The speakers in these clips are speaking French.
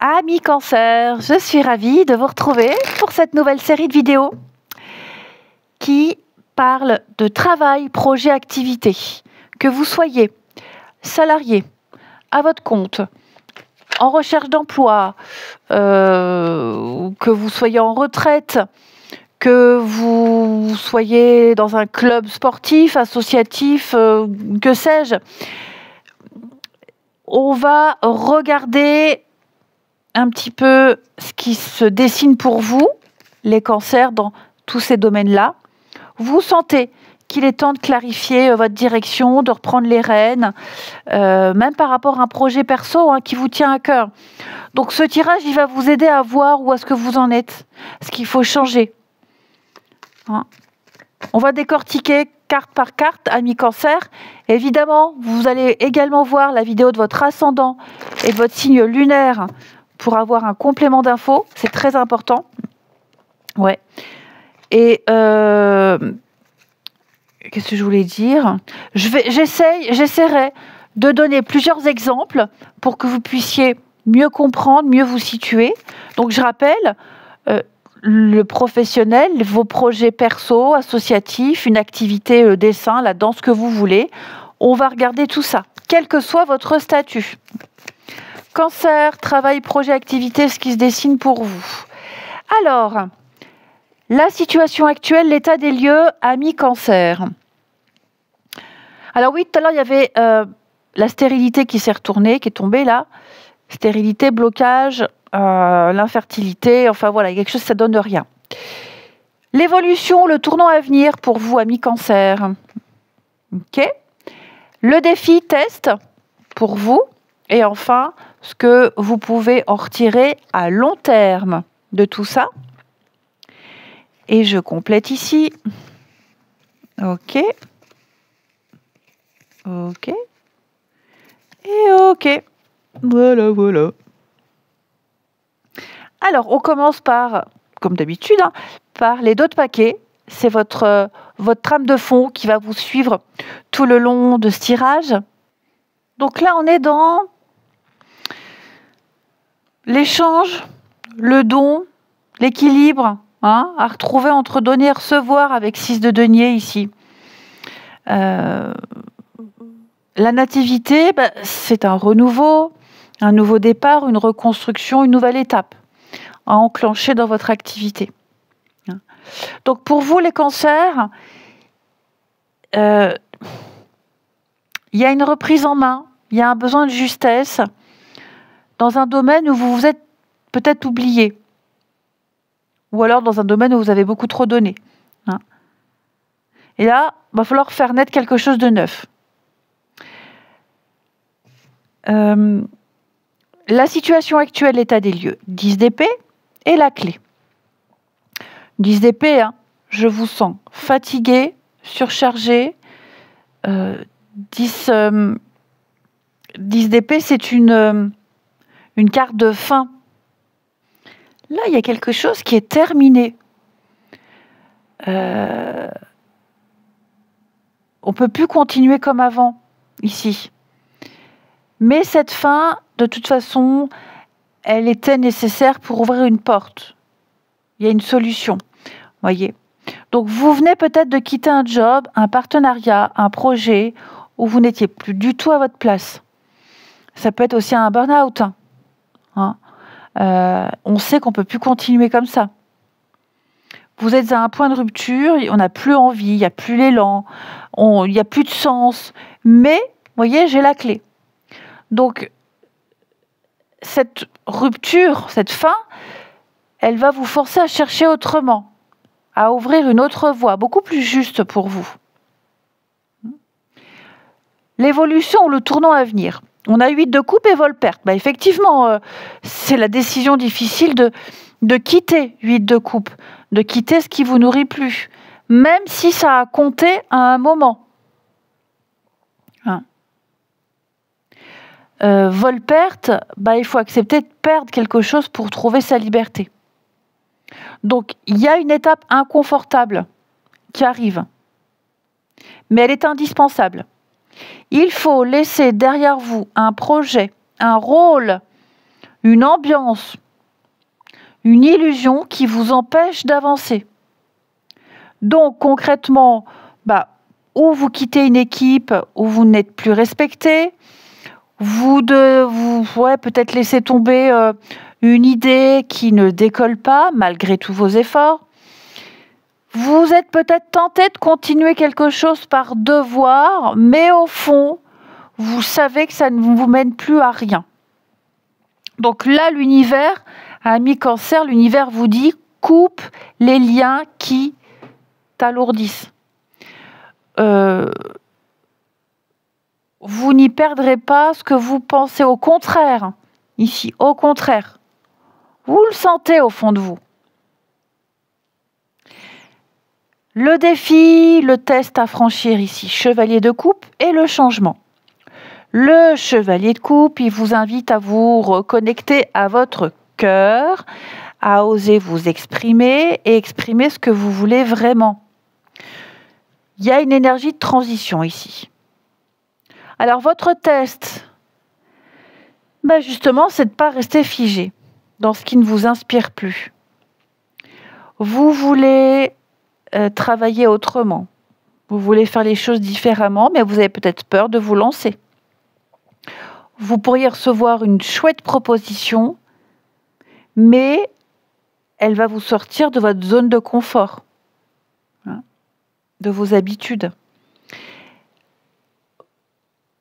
Amis Cancer, je suis ravie de vous retrouver pour cette nouvelle série de vidéos qui parle de travail, projet, activité. Que vous soyez salarié, à votre compte, en recherche d'emploi, que vous soyez en retraite, que vous soyez dans un club sportif, associatif, que sais-je, on va regarder un petit peu ce qui se dessine pour vous, les cancers, dans tous ces domaines-là. Vous sentez qu'il est temps de clarifier votre direction, de reprendre les rênes, même par rapport à un projet perso qui vous tient à cœur. Donc ce tirage, il va vous aider à voir où est-ce que vous en êtes, ce qu'il faut changer. On va décortiquer carte par carte, amis cancer. Évidemment, vous allez également voir la vidéo de votre ascendant et de votre signe lunaire pour avoir un complément d'infos. C'est très important. Ouais. Et qu'est-ce que je voulais dire? J'essaierai de donner plusieurs exemples pour que vous puissiez mieux comprendre, mieux vous situer. Donc, je rappelle, le professionnel, vos projets perso, associatifs, une activité, le dessin, la danse, que vous voulez. On va regarder tout ça, quel que soit votre statut. Cancer, travail, projet, activité, ce qui se dessine pour vous. Alors, la situation actuelle, l'état des lieux, amis cancer. Alors oui, tout à l'heure, il y avait la stérilité qui s'est retournée, qui est tombée là. Stérilité, blocage, l'infertilité, enfin voilà, il y a quelque chose, ça donne rien. L'évolution, le tournant à venir pour vous, amis cancer. Ok. Le défi, test pour vous. Et enfin, ce que vous pouvez en retirer à long terme de tout ça. Et je complète ici. Ok. Ok. Et ok. Voilà, voilà. Alors, on commence par, comme d'habitude, par les dos de paquet. C'est votre trame de fond qui va vous suivre tout le long de ce tirage. Donc là, on est dans l'échange, le don, l'équilibre, à retrouver entre donner et recevoir avec 6 de denier ici. La nativité, c'est un renouveau, un nouveau départ, une reconstruction, une nouvelle étape à enclencher dans votre activité. Donc pour vous, les cancers, il y a une reprise en main, il y a un besoin de justesse dans un domaine où vous vous êtes peut-être oublié, ou alors dans un domaine où vous avez beaucoup trop donné. Et là, il va falloir faire naître quelque chose de neuf. La situation actuelle, l'état des lieux, 10 d'épée et la clé. 10 d'épée, je vous sens fatigué, surchargé. 10 d'épée, c'est une carte de fin. Là, il y a quelque chose qui est terminé. On ne peut plus continuer comme avant, ici. Mais cette fin, de toute façon, elle était nécessaire pour ouvrir une porte. Il y a une solution, voyez. Donc, vous venez peut-être de quitter un job, un partenariat, un projet où vous n'étiez plus du tout à votre place. Ça peut être aussi un burn-out. On sait qu'on ne peut plus continuer comme ça. Vous êtes à un point de rupture, on n'a plus envie, il n'y a plus l'élan, il n'y a plus de sens. Mais, vous voyez, j'ai la clé. Donc, cette rupture, cette fin, elle va vous forcer à chercher autrement, à ouvrir une autre voie, beaucoup plus juste pour vous. L'évolution, le tournant à venir. On a 8 de coupe et vol-perte. Effectivement, c'est la décision difficile de quitter 8 de coupe, de quitter ce qui ne vous nourrit plus, même si ça a compté à un moment. Vol-perte, il faut accepter de perdre quelque chose pour trouver sa liberté. Donc, il y a une étape inconfortable qui arrive, mais elle est indispensable. Il faut laisser derrière vous un projet, un rôle une ambiance, une illusion qui vous empêche d'avancer. Donc concrètement, ou vous quittez une équipe où vous n'êtes plus respecté, vous peut-être laisser tomber une idée qui ne décolle pas malgré tous vos efforts. Vous êtes peut-être tenté de continuer quelque chose par devoir, mais au fond, vous savez que ça ne vous mène plus à rien. Donc là, l'univers, ami Cancer, l'univers vous dit coupe les liens qui t'alourdissent. Vous n'y perdrez pas ce que vous pensez. Au contraire, ici, au contraire, vous le sentez au fond de vous. Le défi, le test à franchir ici, chevalier de coupe et le changement. Le chevalier de coupe, il vous invite à vous reconnecter à votre cœur, à oser vous exprimer et exprimer ce que vous voulez vraiment. Il y a une énergie de transition ici. Alors votre test, justement, c'est de ne pas rester figé dans ce qui ne vous inspire plus. Vous voulez travailler autrement. Vous voulez faire les choses différemment, mais vous avez peut-être peur de vous lancer. Vous pourriez recevoir une chouette proposition, mais elle va vous sortir de votre zone de confort, de vos habitudes.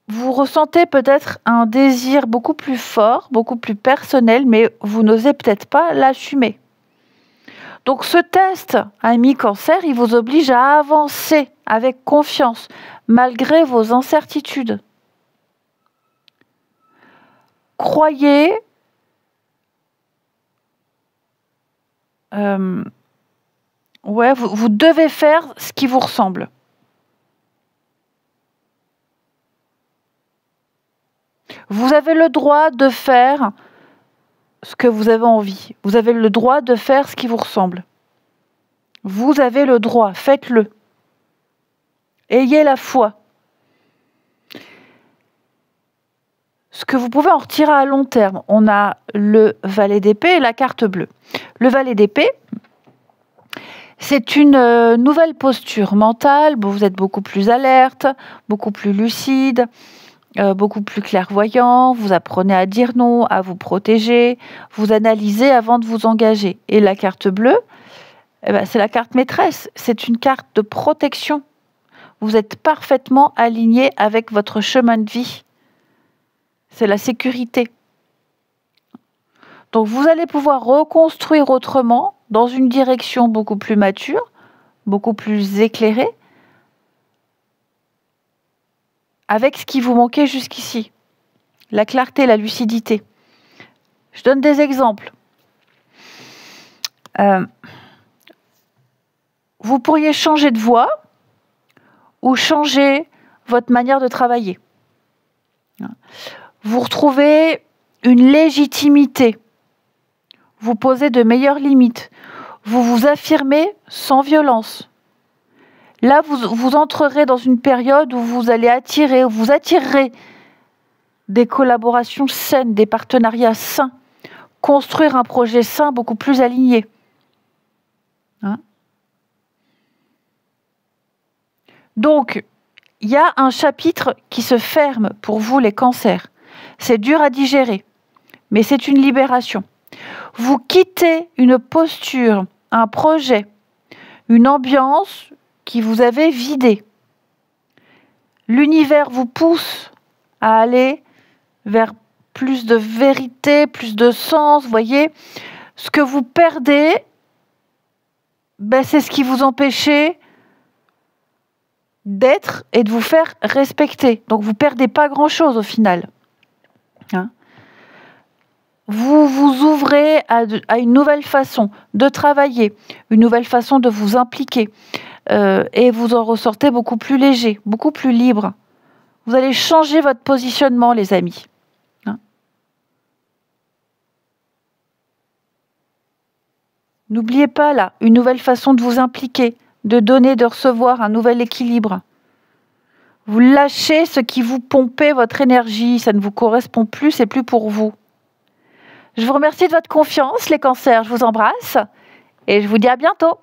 Vous ressentez peut-être un désir beaucoup plus fort, beaucoup plus personnel, mais vous n'osez peut-être pas l'assumer. Donc ce test, ami Cancer, il vous oblige à avancer avec confiance, malgré vos incertitudes. Croyez vous devez faire ce qui vous ressemble. Vous avez le droit de faire ce que vous avez envie. Vous avez le droit de faire ce qui vous ressemble. Vous avez le droit, faites-le. Ayez la foi. Ce que vous pouvez en retirer à long terme, on a le valet d'épée et la carte bleue. Le valet d'épée, c'est une nouvelle posture mentale. Vous êtes beaucoup plus alerte, beaucoup plus lucide, beaucoup plus clairvoyant. Vous apprenez à dire non, à vous protéger. Vous analysez avant de vous engager. Et la carte bleue, c'est la carte maîtresse. C'est une carte de protection. Vous êtes parfaitement aligné avec votre chemin de vie. C'est la sécurité. Donc vous allez pouvoir reconstruire autrement, dans une direction beaucoup plus mature, beaucoup plus éclairée, avec ce qui vous manquait jusqu'ici. La clarté, la lucidité. Je donne des exemples. Vous pourriez changer de voie ou changer votre manière de travailler. Vous retrouvez une légitimité. Vous posez de meilleures limites. Vous vous affirmez sans violence. Là, vous entrerez dans une période où vous allez vous attirerez des collaborations saines, des partenariats sains, construire un projet sain beaucoup plus aligné. Donc, il y a un chapitre qui se ferme pour vous, les cancers. C'est dur à digérer, mais c'est une libération. Vous quittez une posture, un projet, une ambiance qui vous avait vidé. L'univers vous pousse à aller vers plus de vérité, plus de sens. Vous voyez, ce que vous perdez, c'est ce qui vous empêchait d'être et de vous faire respecter. Donc vous ne perdez pas grand-chose au final. Vous vous ouvrez à une nouvelle façon de travailler, une nouvelle façon de vous impliquer. Et vous en ressortez beaucoup plus léger, beaucoup plus libre. Vous allez changer votre positionnement, les amis. N'oubliez pas, là, une nouvelle façon de vous impliquer, de donner, de recevoir, un nouvel équilibre. Vous lâchez ce qui vous pompait votre énergie, ça ne vous correspond plus, c'est plus pour vous. Je vous remercie de votre confiance, les cancers. Je vous embrasse et je vous dis à bientôt.